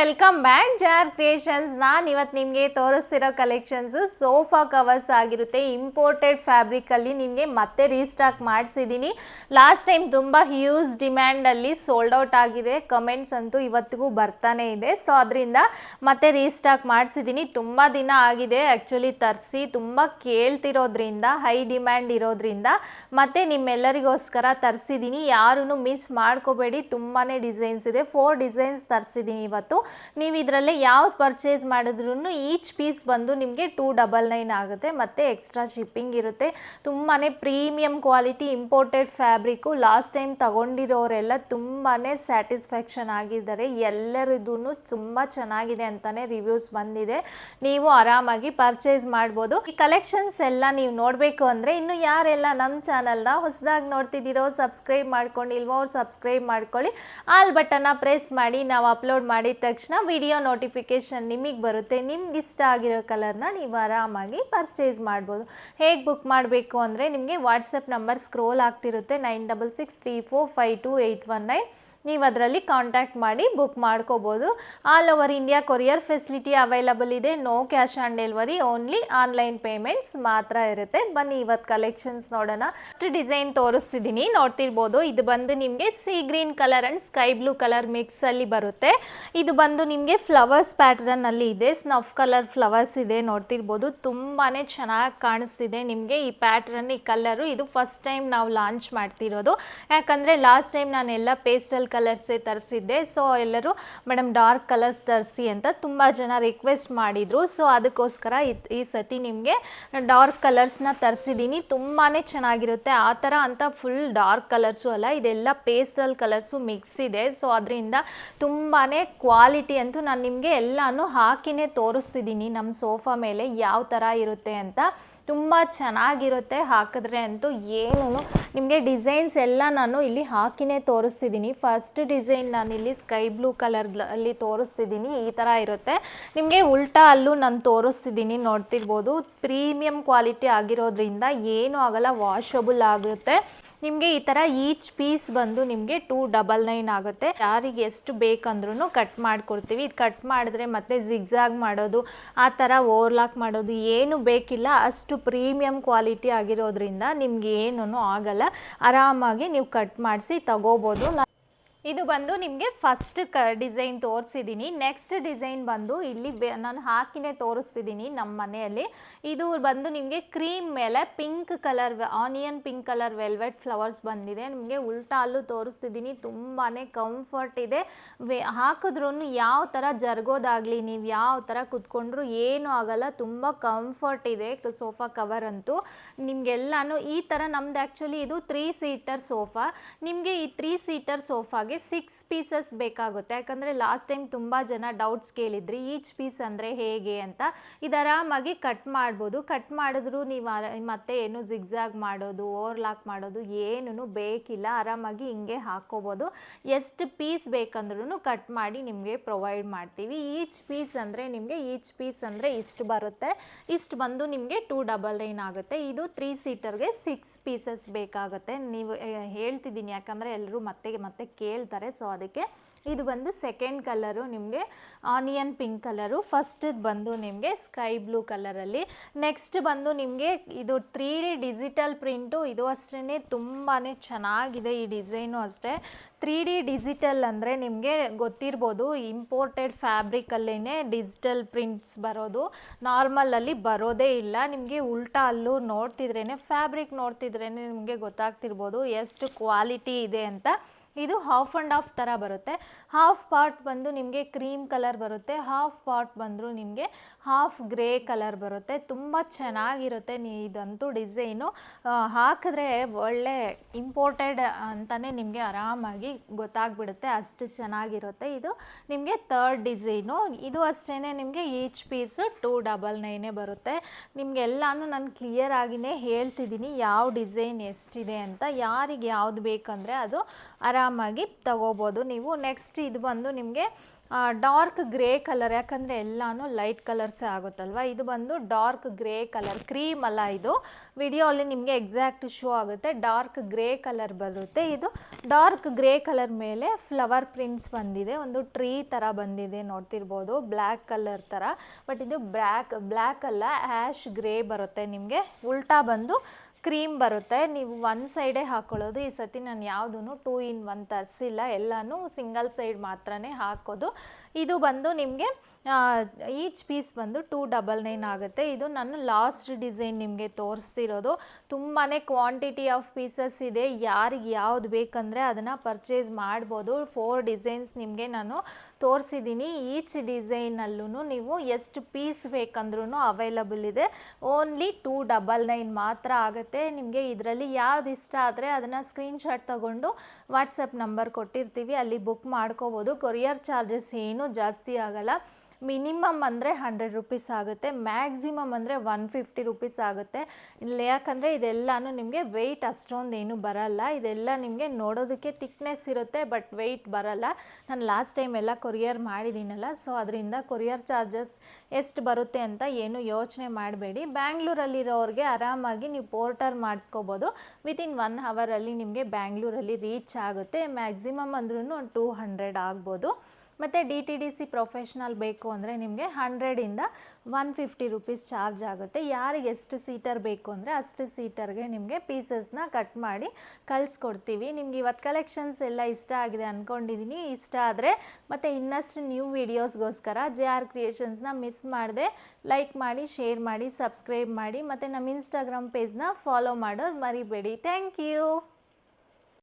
Welcome back jar creations. ನಾನು ಇವತ್ತು ನಿಮಗೆ ತೋರಿಸ್ತಿರೋ ಕಲೆಕ್ಷನ್ಸ್ ಸೋಫಾ ಕವರ್ಸ್ ಆಗಿರುತ್ತೆ. ಇಂಪೋರ್ಟೆಡ್ ಫ್ಯಾಬ್ರಿಕಲ್ಲಿ ನಿಮಗೆ ಮತ್ತೆ ರೀಸ್ಟಾಕ್ ಮಾಡಿಸಿದ್ದೀನಿ. ಲಾಸ್ಟ್ ಟೈಮ್ ತುಂಬ ಹ್ಯೂಜ್ ಡಿಮ್ಯಾಂಡಲ್ಲಿ ಸೋಲ್ಡ್ ಔಟ್ ಆಗಿದೆ. ಕಮೆಂಟ್ಸ್ ಅಂತೂ ಇವತ್ತಿಗೂ ಬರ್ತಾನೆ ಇದೆ. ಸೊ ಅದರಿಂದ ಮತ್ತೆ ರೀಸ್ಟಾಕ್ ಮಾಡಿಸಿದ್ದೀನಿ. ತುಂಬ ದಿನ ಆಗಿದೆ ಆ್ಯಕ್ಚುಲಿ ತರಿಸಿ, ತುಂಬ ಕೇಳ್ತಿರೋದ್ರಿಂದ, ಹೈ ಡಿಮ್ಯಾಂಡ್ ಇರೋದ್ರಿಂದ ಮತ್ತೆ ನಿಮ್ಮೆಲ್ಲರಿಗೋಸ್ಕರ ತರಿಸಿದ್ದೀನಿ. ಯಾರೂ ಮಿಸ್ ಮಾಡ್ಕೋಬೇಡಿ. ತುಂಬಾ ಡಿಸೈನ್ಸ್ ಇದೆ. 4 ಡಿಸೈನ್ಸ್ ತರಿಸಿದ್ದೀನಿ ಇವತ್ತು. ನೀವು ಇದರಲ್ಲೇ ಯಾವ್ದು ಪರ್ಚೇಸ್ ಮಾಡಿದ್ರೂ ಈಚ್ ಪೀಸ್ ಬಂದು ನಿಮಗೆ 299 ಆಗುತ್ತೆ. ಮತ್ತು ಎಕ್ಸ್ಟ್ರಾ ಶಿಪ್ಪಿಂಗ್ ಇರುತ್ತೆ. ತುಂಬಾ premium quality imported fabric. Last time ತಗೊಂಡಿರೋರೆಲ್ಲ ತುಂಬಾ ಸ್ಯಾಟಿಸ್ಫ್ಯಾಕ್ಷನ್ ಆಗಿದ್ದಾರೆ. ಎಲ್ಲರಿಗೂ ತುಂಬ ಚೆನ್ನಾಗಿದೆ ಅಂತಲೇ ರಿವ್ಯೂಸ್ ಬಂದಿದೆ. ನೀವು ಆರಾಮಾಗಿ ಪರ್ಚೇಸ್ ಮಾಡ್ಬೋದು. ಈ ಕಲೆಕ್ಷನ್ಸ್ ಎಲ್ಲ ನೀವು ನೋಡಬೇಕು ಅಂದರೆ ಇನ್ನು ಯಾರೆಲ್ಲ ನಮ್ಮ ಚಾನಲ್ನ ಹೊಸದಾಗಿ ನೋಡ್ತಿದ್ದೀರೋ, ಸಬ್ಸ್ಕ್ರೈಬ್ ಮಾಡ್ಕೊಂಡಿಲ್ವೋ ಅವ್ರು ಸಬ್ಸ್ಕ್ರೈಬ್ ಮಾಡ್ಕೊಳ್ಳಿ. ಆಲ್ ಬಟನ್ನ ಪ್ರೆಸ್ ಮಾಡಿ. ನಾವು ಅಪ್ಲೋಡ್ ಮಾಡಿದ ತಕ್ಷಣ ವಿಡಿಯೋ ನೋಟಿಫಿಕೇಷನ್ ನಿಮಗೆ ಬರುತ್ತೆ. ನಿಮ್ಗೆ ಇಷ್ಟ ಆಗಿರೋ ಕಲರ್ನ ನೀವು ಆರಾಮಾಗಿ ಪರ್ಚೇಸ್ ಮಾಡ್ಬೋದು. ಹೇಗೆ ಬುಕ್ ಮಾಡಬೇಕು ಅಂದರೆ ನಿಮಗೆ ವಾಟ್ಸಪ್ ನಂಬರ್ ಸ್ಕ್ರೋಲ್ ಆಗ್ತಿರುತ್ತೆ 9663452819. ನೀವು ಅದರಲ್ಲಿ ಕಾಂಟ್ಯಾಕ್ಟ್ ಮಾಡಿ ಬುಕ್ ಮಾಡ್ಕೋಬೋದು. All over India courier facility available ಇದೆ. No cash on delivery, only online payments ಮಾತ್ರ ಇರುತ್ತೆ. ಬನ್ನಿ ಇವತ್ತು ಕಲೆಕ್ಷನ್ಸ್ ನೋಡೋಣ. ಫಸ್ಟ್ ಡಿಸೈನ್ ತೋರಿಸ್ತಿದ್ದೀನಿ, ನೋಡ್ತಿರ್ಬೋದು. ಇದು ಬಂದು ನಿಮಗೆ sea green colour and sky blue colour ಮಿಕ್ಸಲ್ಲಿ ಬರುತ್ತೆ. ಇದು ಬಂದು ನಿಮಗೆ ಫ್ಲವರ್ಸ್ ಪ್ಯಾಟರ್ನಲ್ಲಿ ಇದೆ. ಸ್ನಫ್ ಕಲರ್ ಫ್ಲವರ್ಸ್ ಇದೆ, ನೋಡ್ತಿರ್ಬೋದು. ತುಂಬಾ ಚೆನ್ನಾಗಿ ಕಾಣಿಸ್ತಿದೆ ನಿಮಗೆ ಈ ಪ್ಯಾಟರ್ನ್, ಈ ಕಲರು. ಇದು ಫಸ್ಟ್ ಟೈಮ್ ನಾವು ಲಾಂಚ್ ಮಾಡ್ತಿರೋದು. ಯಾಕಂದರೆ ಲಾಸ್ಟ್ ಟೈಮ್ ನಾನೆಲ್ಲ ಪೇಸ್ಟಲ್ ಕಲರ್ಸೇ ತರಿಸಿದ್ದೆ. ಸೊ ಎಲ್ಲರೂ ಮೇಡಮ್ ಡಾರ್ಕ್ ಕಲರ್ಸ್ ತರಿಸಿ ಅಂತ ತುಂಬ ಜನ ರಿಕ್ವೆಸ್ಟ್ ಮಾಡಿದರು. ಸೊ ಅದಕ್ಕೋಸ್ಕರ ಈ ಸತಿ ನಿಮಗೆ ಡಾರ್ಕ್ ಕಲರ್ಸ್ನ ತರಿಸಿದ್ದೀನಿ. ತುಂಬಾ ಚೆನ್ನಾಗಿರುತ್ತೆ. ಆ ಥರ ಅಂತ ಫುಲ್ ಡಾರ್ಕ್ ಕಲರ್ಸು ಅಲ್ಲ, ಇದೆಲ್ಲ ಪೇಸ್ಟಲ್ ಕಲರ್ಸು ಮಿಕ್ಸ್ ಇದೆ. ಸೊ ಅದರಿಂದ ತುಂಬಾ ಕ್ವಾಲಿಟಿ ಅಂತೂ ನಾನು ನಿಮಗೆ ಎಲ್ಲನೂ ಹಾಕಿನೇ ತೋರಿಸ್ತಿದ್ದೀನಿ ನಮ್ಮ ಸೋಫಾ ಮೇಲೆ ಯಾವ ಥರ ಇರುತ್ತೆ ಅಂತ. ತುಂಬ ಚೆನ್ನಾಗಿರುತ್ತೆ ಹಾಕಿದ್ರೆ ಅಂತೂ. ಏನೂ ನಿಮಗೆ ಡಿಸೈನ್ಸ್ ಎಲ್ಲ ನಾನು ಇಲ್ಲಿ ಹಾಕಿನೇ ತೋರಿಸ್ತಿದ್ದೀನಿ. ಫಸ್ಟ್ ಡಿಸೈನ್ ನಾನಿಲ್ಲಿ ಸ್ಕೈ ಬ್ಲೂ ಕಲರಲ್ಲಿ ತೋರಿಸ್ತಿದ್ದೀನಿ. ಈ ಥರ ಇರುತ್ತೆ. ನಿಮಗೆ ಉಲ್ಟಾ ಅಲ್ಲೂ ನಾನು ತೋರಿಸ್ತಿದ್ದೀನಿ, ನೋಡ್ತಿರ್ಬೋದು. ಪ್ರೀಮಿಯಂ ಕ್ವಾಲಿಟಿ ಆಗಿರೋದ್ರಿಂದ ಏನೂ ಆಗಲ್ಲ, ವಾಷಬಲ್ ಆಗುತ್ತೆ. ನಿಮಗೆ ಈ ಥರ ಈಚ್ ಪೀಸ್ ಬಂದು ನಿಮಗೆ 299 ಆಗುತ್ತೆ. ಯಾರಿಗೆ ಎಷ್ಟು ಬೇಕಂದ್ರೂ ಕಟ್ ಮಾಡಿಕೊಡ್ತೀವಿ. ಇದು ಕಟ್ ಮಾಡಿದ್ರೆ ಮತ್ತೆ ಜಿಗ್ಜಾಗ್ ಮಾಡೋದು, ಆ ಥರ ಓವರ್ಲಾಕ್ ಮಾಡೋದು ಏನು ಬೇಕಿಲ್ಲ. ಅಷ್ಟು ಪ್ರೀಮಿಯಂ ಕ್ವಾಲಿಟಿ ಆಗಿರೋದ್ರಿಂದ ನಿಮ್ಗೆ ಏನೂ ಆಗಲ್ಲ. ಆರಾಮಾಗಿ ನೀವು ಕಟ್ ಮಾಡಿಸಿ ತಗೋಬೋದು. ಇದು ಬಂದು ನಿಮಗೆ ಫಸ್ಟ್ ಡಿಸೈನ್ ತೋರಿಸಿದ್ದೀನಿ. ನೆಕ್ಸ್ಟ್ ಡಿಸೈನ್ ಬಂದು ಇಲ್ಲಿ ನಾನು ಹಾಕಿನೇ ತೋರಿಸ್ತಿದ್ದೀನಿ ನಮ್ಮ ಮನೆಯಲ್ಲಿ. ಇದು ಬಂದು ನಿಮಗೆ ಕ್ರೀಮ್ ಮೇಲೆ pink colour, onion pink colour velvet flowers ಬಂದಿದೆ. ನಿಮಗೆ ಉಲ್ಟಾ ಅಲ್ಲೂ ತೋರಿಸ್ತಿದ್ದೀನಿ. ತುಂಬಾ ಕಂಫರ್ಟ್ ಇದೆ. ಹಾಕಿದ್ರೂ ಯಾವ ಥರ ಜರುಗೋದಾಗಲಿ, ನೀವು ಯಾವ ಥರ ಕುತ್ಕೊಂಡ್ರು ಏನೂ ಆಗಲ್ಲ. ತುಂಬ ಕಂಫರ್ಟ್ ಇದೆ ಸೋಫಾ ಕವರ್ ಅಂತೂ. ನಿಮಗೆಲ್ಲಾನು ಈ ಥರ ನಮ್ದು ಆ್ಯಕ್ಚುಲಿ ಇದು 3 ಸೀಟರ್ ಸೋಫಾ. ನಿಮಗೆ ಈ 3 ಸೀಟರ್ ಸೋಫಾಗೆ 6 ಪೀಸಸ್ ಬೇಕಾಗುತ್ತೆ. ಯಾಕಂದರೆ ಲಾಸ್ಟ್ ಟೈಮ್ ತುಂಬ ಜನ ಡೌಟ್ಸ್ ಕೇಳಿದ್ರಿ ಈಚ್ ಪೀಸ್ ಅಂದರೆ ಹೇಗೆ ಅಂತ. ಇದು ಆರಾಮಾಗಿ ಕಟ್ ಮಾಡ್ಬೋದು. ಕಟ್ ಮಾಡಿದ್ರು ನೀವು ಮತ್ತೆ ಏನು ಜಿಗ್ಜಾಗ್ ಮಾಡೋದು, ಓವರ್ಲಾಕ್ ಮಾಡೋದು ಏನೂ ಬೇಕಿಲ್ಲ. ಆರಾಮಾಗಿ ಹಿಂಗೆ ಹಾಕ್ಕೋಬೋದು. ಎಷ್ಟು ಪೀಸ್ ಬೇಕಂದ್ರೂ ಕಟ್ ಮಾಡಿ ನಿಮಗೆ ಪ್ರೊವೈಡ್ ಮಾಡ್ತೀವಿ. ಈಚ್ ಪೀಸ್ ಅಂದರೆ ಇಷ್ಟು ಬರುತ್ತೆ. ಇಷ್ಟು ಬಂದು ನಿಮಗೆ 299 ಆಗುತ್ತೆ. ಇದು 3 ಸೀಟರ್ಗೆ 6 ಪೀಸಸ್ ಬೇಕಾಗುತ್ತೆ. ನೀವು ಹೇಳ್ತಿದ್ದೀನಿ ಯಾಕಂದರೆ ಎಲ್ಲರೂ ಮತ್ತೆ ಕೇಳ್ತಾರೆ. ಸೊ ಅದಕ್ಕೆ ಇದು ಬಂದು ಸೆಕೆಂಡ್ ಕಲರು ನಿಮಗೆ ಆನಿಯನ್ ಪಿಂಕ್ ಕಲರು. ಫಸ್ಟ್ ಬಂದು ನಿಮಗೆ ಸ್ಕೈ ಬ್ಲೂ ಕಲರಲ್ಲಿ. ನೆಕ್ಸ್ಟ್ ಬಂದು ನಿಮಗೆ ಇದು 3D ಡಿಜಿಟಲ್ ಪ್ರಿಂಟು. ಇದು ಅಷ್ಟೇ ತುಂಬಾ ಚೆನ್ನಾಗಿದೆ. ಈ ಡಿಸೈನು ಅಷ್ಟೇ 3D ಡಿಜಿಟಲ್ ಅಂದರೆ ನಿಮಗೆ ಗೊತ್ತಿರ್ಬೋದು, ಇಂಪೋರ್ಟೆಡ್ ಫ್ಯಾಬ್ರಿಕಲ್ಲೇ ಡಿಜಿಟಲ್ ಪ್ರಿಂಟ್ಸ್ ಬರೋದು. ನಾರ್ಮಲಲ್ಲಿ ಬರೋದೇ ಇಲ್ಲ. ನಿಮಗೆ ಉಲ್ಟಾ ಅಲ್ಲೂ ಫ್ಯಾಬ್ರಿಕ್ ನೋಡ್ತಿದ್ರೇ ನಿಮಗೆ ಗೊತ್ತಾಗ್ತಿರ್ಬೋದು ಎಷ್ಟು ಕ್ವಾಲಿಟಿ ಇದೆ ಅಂತ. ಇದು ಹಾಫ್ ಆ್ಯಂಡ್ ಹಾಫ್ ಥರ ಬರುತ್ತೆ. ಹಾಫ್ ಪಾರ್ಟ್ ಬಂದು ನಿಮಗೆ ಕ್ರೀಮ್ ಕಲರ್ ಬರುತ್ತೆ. ಹಾಫ್ ಪಾರ್ಟ್ ಬಂದರೂ ನಿಮಗೆ ಹಾಫ್ ಗ್ರೇ ಕಲರ್ ಬರುತ್ತೆ. ತುಂಬ ಚೆನ್ನಾಗಿರುತ್ತೆ. ಇದಂತೂ ಡಿಸೈನು ಹಾಕಿದ್ರೆ ಒಳ್ಳೆ ಇಂಪೋರ್ಟೆಡ್ ಅಂತಲೇ ನಿಮಗೆ ಆರಾಮಾಗಿ ಗೊತ್ತಾಗ್ಬಿಡುತ್ತೆ. ಅಷ್ಟು ಚೆನ್ನಾಗಿರುತ್ತೆ. ಇದು ನಿಮಗೆ ಥರ್ಡ್ ಡಿಸೈನು. ಇದು ಅಷ್ಟೇ ನಿಮಗೆ ಈಚ್ ಪೀಸ್ 299 ಬರುತ್ತೆ. ನಿಮಗೆಲ್ಲಾನು ನಾನು ಕ್ಲಿಯರ್ ಆಗಿಯೇ ಹೇಳ್ತಿದ್ದೀನಿ ಯಾವ ಡಿಸೈನ್ ಎಷ್ಟಿದೆ ಅಂತ. ಯಾರಿಗೆ ಯಾವುದು ಬೇಕಂದರೆ ಅದು ಆರಾಮ ಆರಾಮಾಗಿ ತಗೋಬೋದು ನೀವು. ನೆಕ್ಸ್ಟ್ ಇದು ಬಂದು ನಿಮಗೆ ಡಾರ್ಕ್ ಗ್ರೇ ಕಲರ್, ಯಾಕಂದರೆ ಎಲ್ಲನೂ ಲೈಟ್ ಕಲರ್ಸೇ ಆಗುತ್ತಲ್ವ. ಇದು ಬಂದು ಡಾರ್ಕ್ ಗ್ರೇ ಕಲರ್, ಕ್ರೀಮ್ ಅಲ್ಲ ಇದು, ವಿಡಿಯೋಲ್ಲಿ ನಿಮಗೆ ಎಕ್ಸಾಕ್ಟ್ ಶೋ ಆಗುತ್ತೆ. ಡಾರ್ಕ್ ಗ್ರೇ ಕಲರ್ ಬರುತ್ತೆ. ಇದು ಡಾರ್ಕ್ ಗ್ರೇ ಕಲರ್ ಮೇಲೆ ಫ್ಲವರ್ ಪ್ರಿಂಟ್ಸ್ ಬಂದಿದೆ, ಒಂದು ಟ್ರೀ ಥರ ಬಂದಿದೆ ನೋಡ್ತಿರ್ಬೋದು, ಬ್ಲ್ಯಾಕ್ ಕಲರ್ ಥರ. ಬಟ್ ಇದು ಬ್ಲ್ಯಾಕ್ ಅಲ್ಲ, ಆ್ಯಶ್ ಗ್ರೇ ಬರುತ್ತೆ ನಿಮಗೆ. ಉಲ್ಟಾ ಬಂದು ಕ್ರೀಮ್ ಬರುತ್ತೆ. ನೀವು ಒನ್ ಸೈಡೇ ಹಾಕ್ಕೊಳ್ಳೋದು. ಈ ಸತಿ ನಾನು ಯಾವುದೂ 2 in 1 ತರಿಸಿಲ್ಲ, ಎಲ್ಲನೂ ಸಿಂಗಲ್ ಸೈಡ್ ಮಾತ್ರನೇ ಹಾಕೋದು. ಇದು ಬಂದು ನಿಮಗೆ ಈಚ್ ಪೀಸ್ ಬಂದು 299 ಆಗುತ್ತೆ. ಇದು ನಾನು ಲಾಸ್ಟ್ ಡಿಸೈನ್ ನಿಮಗೆ ತೋರಿಸ್ತಿರೋದು. ತುಂಬಾ ಕ್ವಾಂಟಿಟಿ ಆಫ್ ಪೀಸಸ್ ಇದೆ, ಯಾರಿಗೆ ಯಾವ್ದು ಬೇಕಂದರೆ ಅದನ್ನು ಪರ್ಚೇಸ್ ಮಾಡ್ಬೋದು. 4 ಡಿಸೈನ್ಸ್ ನಿಮಗೆ ನಾನು ತೋರಿಸಿದ್ದೀನಿ. ಈಚ್ ಡಿಸೈನಲ್ಲೂ ನೀವು ಎಷ್ಟು ಪೀಸ್ ಬೇಕಂದ್ರೂ ಅವೈಲಬಲ್ ಇದೆ. ಓನ್ಲಿ 299 ಮಾತ್ರ ಆಗುತ್ತೆ. ನಿಮಗೆ ಇದರಲ್ಲಿ ಯಾವ್ದು ಇಷ್ಟ ಆದರೆ ಅದನ್ನು ಸ್ಕ್ರೀನ್ಶಾಟ್ ತಗೊಂಡು ವಾಟ್ಸಪ್ ನಂಬರ್ ಕೊಟ್ಟಿರ್ತೀವಿ, ಅಲ್ಲಿ ಬುಕ್ ಮಾಡ್ಕೋಬೋದು. ಕೊರಿಯರ್ ಚಾರ್ಜಸ್ ಏನೂ ಜಾಸ್ತಿ ಆಗಲ್ಲ. ಮಿನಿಮಮ್ ಅಂದರೆ 100 ರೂಪೀಸ್ ಆಗುತ್ತೆ, ಮ್ಯಾಕ್ಸಿಮಮ್ ಅಂದರೆ 150 ರೂಪೀಸ್ ಆಗುತ್ತೆ. ಇಲ್ಲ, ಯಾಕಂದರೆ ಇದೆಲ್ಲನೂ ನಿಮಗೆ ವೆಯ್ಟ್ ಅಷ್ಟೊಂದು ಏನು ಬರಲ್ಲ. ಇದೆಲ್ಲ ನಿಮಗೆ ನೋಡೋದಕ್ಕೆ ಥಿಕ್ನೆಸ್ ಇರುತ್ತೆ, ಬಟ್ ವೆಯ್ಟ್ ಬರಲ್ಲ. ನಾನು ಲಾಸ್ಟ್ ಟೈಮ್ ಎಲ್ಲ ಕೊರಿಯರ್ ಮಾಡಿದ್ದೀನಲ್ಲ, ಸೊ ಅದರಿಂದ ಕೊರಿಯರ್ ಚಾರ್ಜಸ್ ಎಷ್ಟು ಬರುತ್ತೆ ಅಂತ ಏನು ಯೋಚನೆ ಮಾಡಬೇಡಿ. ಬ್ಯಾಂಗ್ಳೂರಲ್ಲಿರೋರಿಗೆ ಆರಾಮಾಗಿ ನೀವು ಪೋರ್ಟರ್ ಮಾಡಿಸ್ಕೋಬೋದು. ವಿತಿನ್ 1 ಅವರಲ್ಲಿ ನಿಮಗೆ ಬ್ಯಾಂಗ್ಳೂರಲ್ಲಿ ರೀಚ್ ಆಗುತ್ತೆ. ಮ್ಯಾಕ್ಸಿಮಮ್ ಅಂದ್ರೂ 200 ಆಗ್ಬೋದು. ಮತ್ತು DTDC ಪ್ರೊಫೆಷ್ನಲ್ ಬೇಕು ಅಂದರೆ ನಿಮಗೆ 100 ಇಂದ 150 ರೂಪೀಸ್ ಚಾರ್ಜ್ ಆಗುತ್ತೆ. ಯಾರಿಗೆ ಎಷ್ಟು ಸೀಟರ್ ಬೇಕು ಅಂದರೆ ಅಷ್ಟು ಸೀಟರ್ಗೆ ನಿಮಗೆ ಪೀಸಸ್ನ ಕಟ್ ಮಾಡಿ ಕಳಿಸ್ಕೊಡ್ತೀವಿ. ನಿಮ್ಗೆ ಇವತ್ತು ಕಲೆಕ್ಷನ್ಸ್ ಎಲ್ಲ ಇಷ್ಟ ಆಗಿದೆ ಅಂದ್ಕೊಂಡಿದ್ದೀನಿ. ಇಷ್ಟ ಆದರೆ ಮತ್ತು ಇನ್ನಷ್ಟು ನ್ಯೂ ವೀಡಿಯೋಸ್ಗೋಸ್ಕರ JR ಕ್ರಿಯೇಷನ್ಸ್ನ ಮಿಸ್ ಮಾಡದೆ ಲೈಕ್ ಮಾಡಿ, ಶೇರ್ ಮಾಡಿ, ಸಬ್ಸ್ಕ್ರೈಬ್ ಮಾಡಿ, ಮತ್ತು ನಮ್ಮ ಇನ್ಸ್ಟಾಗ್ರಾಮ್ ಪೇಜ್ನ ಫಾಲೋ ಮಾಡೋದು ಮರಿಬೇಡಿ. Thank you.